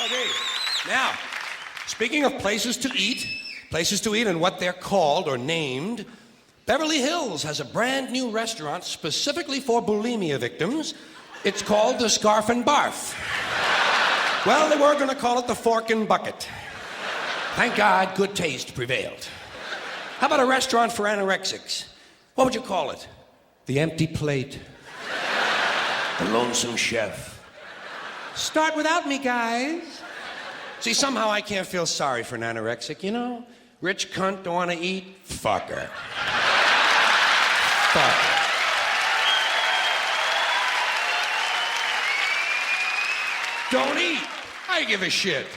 Okay. Now, speaking of places to eat and what they're called or named, Beverly Hills has a brand new restaurant specifically for bulimia victims. It's called the Scarf and Barf. Well, they were going to call it the Fork and Bucket. Thank God, good taste prevailed. How about a restaurant for anorexics? What would you call it? The Empty Plate. The Lonesome Chef. Start without me, guys. See, somehow I can't feel sorry for an anorexic, you know? Rich cunt, don't want to eat? Fuck her. Fuck her. Don't eat. I give a shit.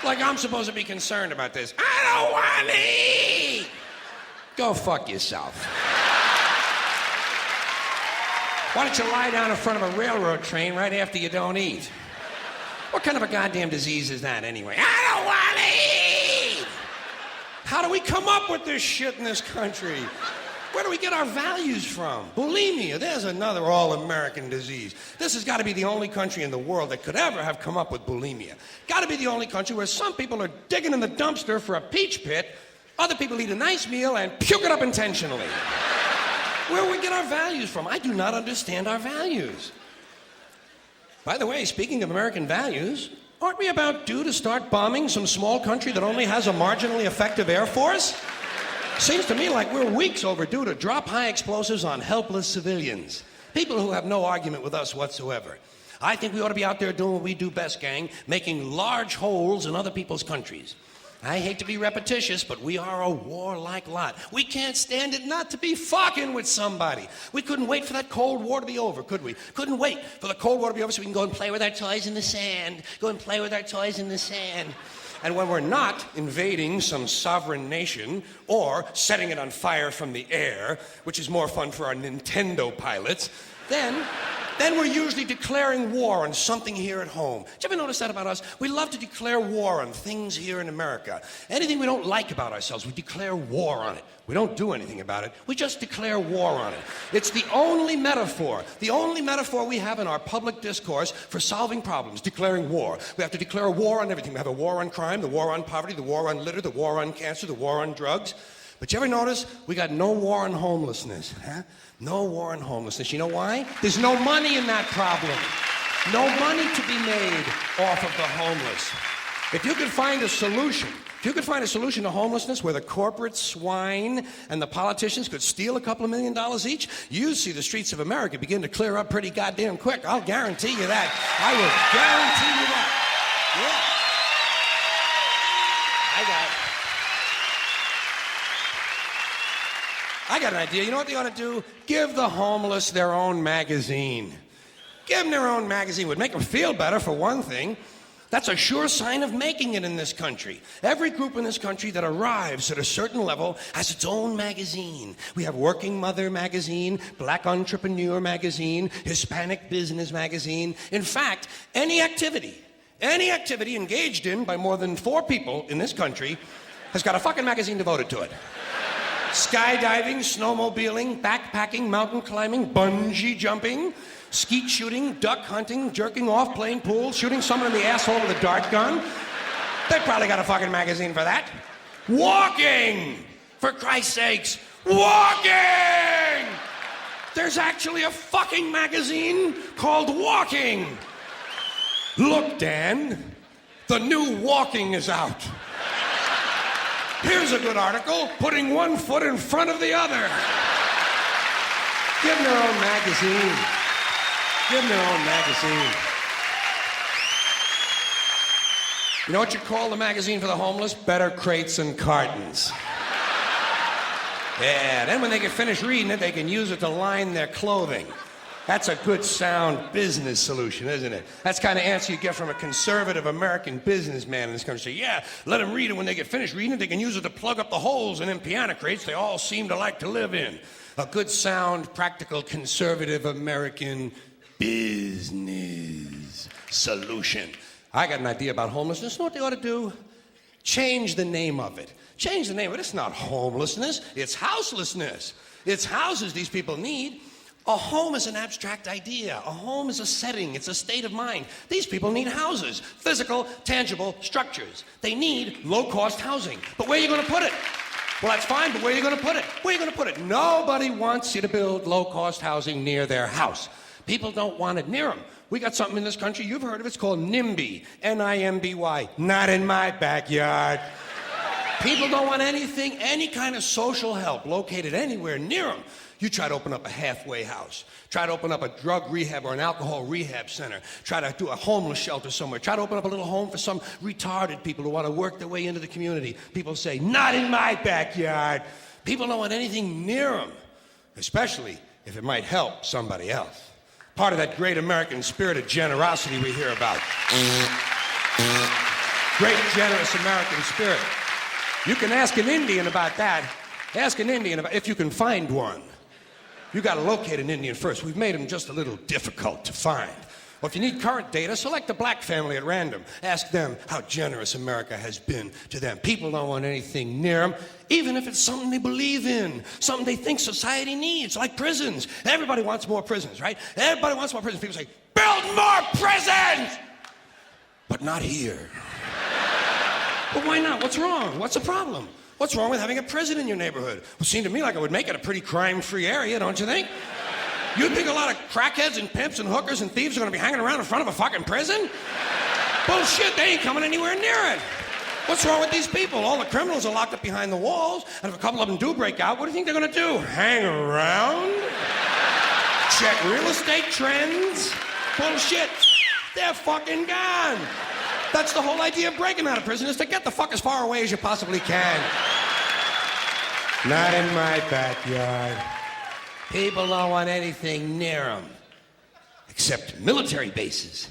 Like I'm supposed to be concerned about this. I don't want to eat. Go fuck yourself. Why don't you lie down in front of a railroad train right after you don't eat? What kind of a goddamn disease is that anyway? I don't want to eat! How do we come up with this shit in this country? Where do we get our values from? Bulimia, there's another all-American disease. This has got to be the only country in the world that could ever have come up with bulimia. Got to be the only country where some people are digging in the dumpster for a peach pit, other people eat a nice meal and puke it up intentionally. Where do we get our values from? I do not understand our values. By the way, speaking of American values, aren't we about due to start bombing some small country that only has a marginally effective air force? Seems to me like we're weeks overdue to drop high explosives on helpless civilians. People who have no argument with us whatsoever. I think we ought to be out there doing what we do best, gang, making large holes in other people's countries. I hate to be repetitious, but we are a warlike lot. We can't stand it not to be fucking with somebody. We couldn't wait for that Cold War to be over, could we? Couldn't wait for the Cold War to be over so we can go and play with our toys in the sand. Go and play with our toys in the sand. And when we're not invading some sovereign nation or setting it on fire from the air, which is more fun for our Nintendo pilots, then we're usually declaring war on something here at home. Did you ever notice that about us? We love to declare war on things here in America. Anything we don't like about ourselves, we declare war on it. We don't do anything about it. We just declare war on it. It's the only metaphor we have in our public discourse for solving problems, declaring war. We have to declare war on everything. We have a war on crime, the war on poverty, the war on litter, the war on cancer, the war on drugs. But you ever notice we got no war on homelessness, huh? No war on homelessness. You know why? There's no money in that problem. No money to be made off of the homeless. If you could find a solution to homelessness where the corporate swine and the politicians could steal a couple of $1 million each, you'd see the streets of America begin to clear up pretty goddamn quick. I'll guarantee you that. I will guarantee you that. I got an idea. You know what they ought to do? Give the homeless their own magazine. Give them their own magazine. Would make them feel better, for one thing. That's a sure sign of making it in this country. Every group in this country that arrives at a certain level has its own magazine. We have Working Mother magazine, Black Entrepreneur magazine, Hispanic Business magazine. In fact, any activity engaged in by more than 4 people in this country has got a fucking magazine devoted to it. Skydiving, snowmobiling, backpacking, mountain climbing, bungee jumping, skeet shooting, duck hunting, jerking off, playing pool, shooting someone in the asshole with a dart gun. They probably got a fucking magazine for that. Walking! For Christ's sakes, walking! There's actually a fucking magazine called Walking. Look, Dan, the new Walking is out. Here's a good article, putting one foot in front of the other. Give them their own magazine. Give them their own magazine. You know what you call the magazine for the homeless? Better Crates and Cartons. Yeah, then when they get finished reading it, they can use it to line their clothing. That's a good, sound business solution, isn't it? That's the kind of answer you get from a conservative American businessman in this country. Say, yeah, let them read it. When they get finished reading it, they can use it to plug up the holes in them piano crates they all seem to like to live in. A good, sound, practical, conservative American business solution. I got an idea about homelessness. You know what they ought to do? Change the name of it. Change the name of it. It's not homelessness. It's houselessness. It's houses these people need. A home is an abstract idea. A home is a setting. It's a state of mind. These people need houses, physical, tangible structures. They need low-cost housing. But where are you going to put it? Well, that's fine, but where are you going to put it? Where are you going to put it? Nobody wants you to build low-cost housing near their house. People don't want it near them. We got something in this country, you've heard of it, it's called NIMBY, N-I-M-B-Y. Not in my backyard. People don't want anything, any kind of social help located anywhere near them. You try to open up a halfway house, try to open up a drug rehab or an alcohol rehab center, try to do a homeless shelter somewhere, try to open up a little home for some retarded people who want to work their way into the community. People say, not in my backyard. People don't want anything near them, especially if it might help somebody else. Part of that great American spirit of generosity we hear about. Great, generous American spirit. You can ask an Indian about that. Ask an Indian about if you can find one. You got to locate an Indian first. We've made them just a little difficult to find. Well, if you need current data, select a black family at random. Ask them how generous America has been to them. People don't want anything near them, even if it's something they believe in, something they think society needs, like prisons. Everybody wants more prisons, right? Everybody wants more prisons. People say, build more prisons! But not here. But why not? What's wrong? What's the problem? What's wrong with having a prison in your neighborhood? Well, it seemed to me like it would make it a pretty crime-free area, don't you think? You think a lot of crackheads and pimps and hookers and thieves are going to be hanging around in front of a fucking prison? Bullshit, they ain't coming anywhere near it. What's wrong with these people? All the criminals are locked up behind the walls, and if a couple of them do break out, what do you think they're going to do? Hang around? Check real estate trends? Bullshit. They're fucking gone. That's the whole idea of breaking out of prison, is to get the fuck as far away as you possibly can. Not in my backyard. People don't want anything near them. Except military bases.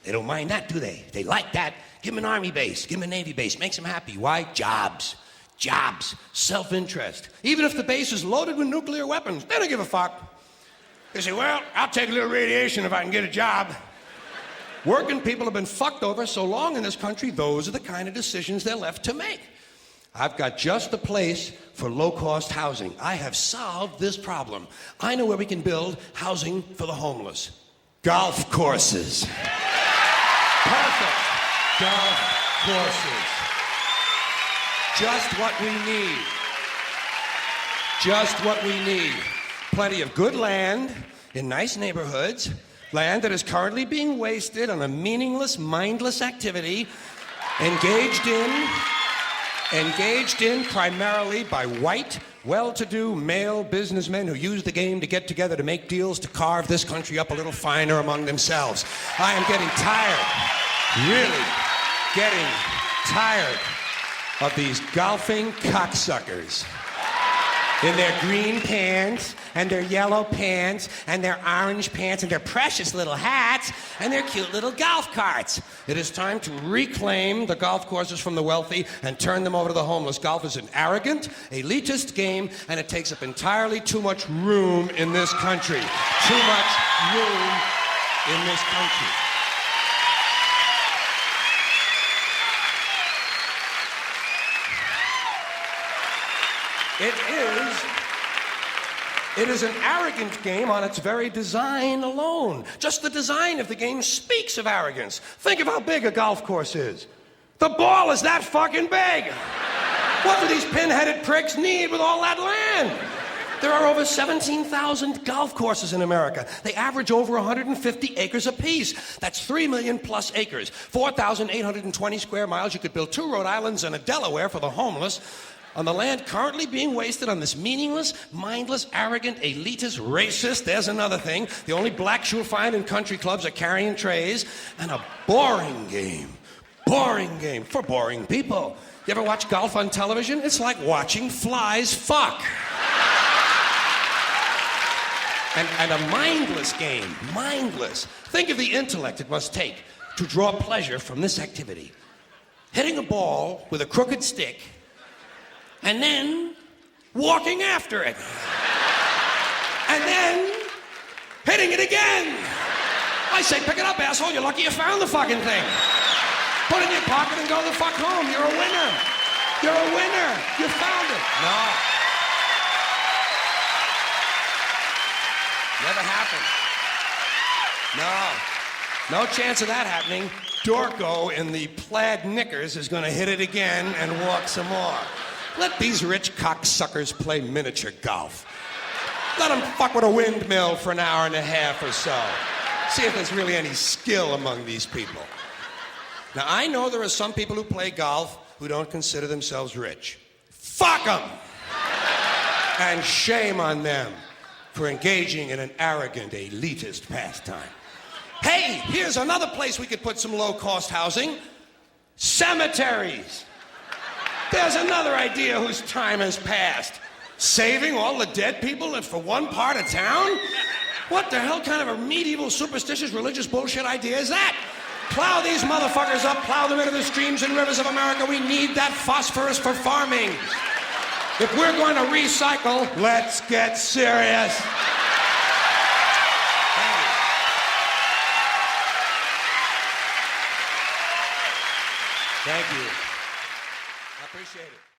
They don't mind that, do they? They like that. Give them an army base. Give them a navy base. Makes them happy. Why? Jobs. Jobs. Self-interest. Even if the base is loaded with nuclear weapons, they don't give a fuck. They say, well, I'll take a little radiation if I can get a job. Working people have been fucked over so long in this country, those are the kind of decisions they're left to make. I've got just the place for low-cost housing. I have solved this problem. I know where we can build housing for the homeless. Golf courses. Perfect. Golf courses. Just what we need. Just what we need. Plenty of good land in nice neighborhoods. Land that is currently being wasted on a meaningless, mindless activity engaged in primarily by white, well-to-do male businessmen who use the game to get together to make deals to carve this country up a little finer among themselves. I am getting tired, really getting tired of these golfing cocksuckers in their green pants and their yellow pants and their orange pants and their precious little hats and their cute little golf carts. It is time to reclaim the golf courses from the wealthy and turn them over to the homeless. Golf is an arrogant, elitist game, and it takes up entirely too much room in this country. Too much room in this country. It is an arrogant game on its very design alone. Just the design of the game speaks of arrogance. Think of how big a golf course is. The ball is that fucking big. What do these pin-headed pricks need with all that land? There are over 17,000 golf courses in America. They average over 150 acres apiece. That's 3 million plus acres. 4,820 square miles. You could build 2 Rhode Islands and a Delaware for the homeless. On the land currently being wasted on this meaningless, mindless, arrogant, elitist, racist, there's another thing. The only blacks you'll find in country clubs are carrying trays. And a boring game. Boring game for boring people. You ever watch golf on television? It's like watching flies fuck. And a mindless game. Mindless. Think of the intellect it must take to draw pleasure from this activity. Hitting a ball with a crooked stick and then walking after it. And then hitting it again. I say, pick it up, asshole. You're lucky you found the fucking thing. Put it in your pocket and go the fuck home. You're a winner. You're a winner. You found it. No. Never happened. No chance of that happening. Dorco in the plaid knickers is going to hit it again and walk some more. Let these rich cocksuckers play miniature golf. Let them fuck with a windmill for an hour and a half or so. See if there's really any skill among these people. Now, I know there are some people who play golf who don't consider themselves rich. Fuck them! And shame on them for engaging in an arrogant, elitist pastime. Hey, here's another place we could put some low-cost housing. Cemeteries. There's another idea whose time has passed. Saving all the dead people for one part of town? What the hell kind of a medieval, superstitious, religious bullshit idea is that? Plow these motherfuckers up, plow them into the streams and rivers of America. We need that phosphorus for farming. If we're going to recycle, let's get serious. Thank you. I appreciate it.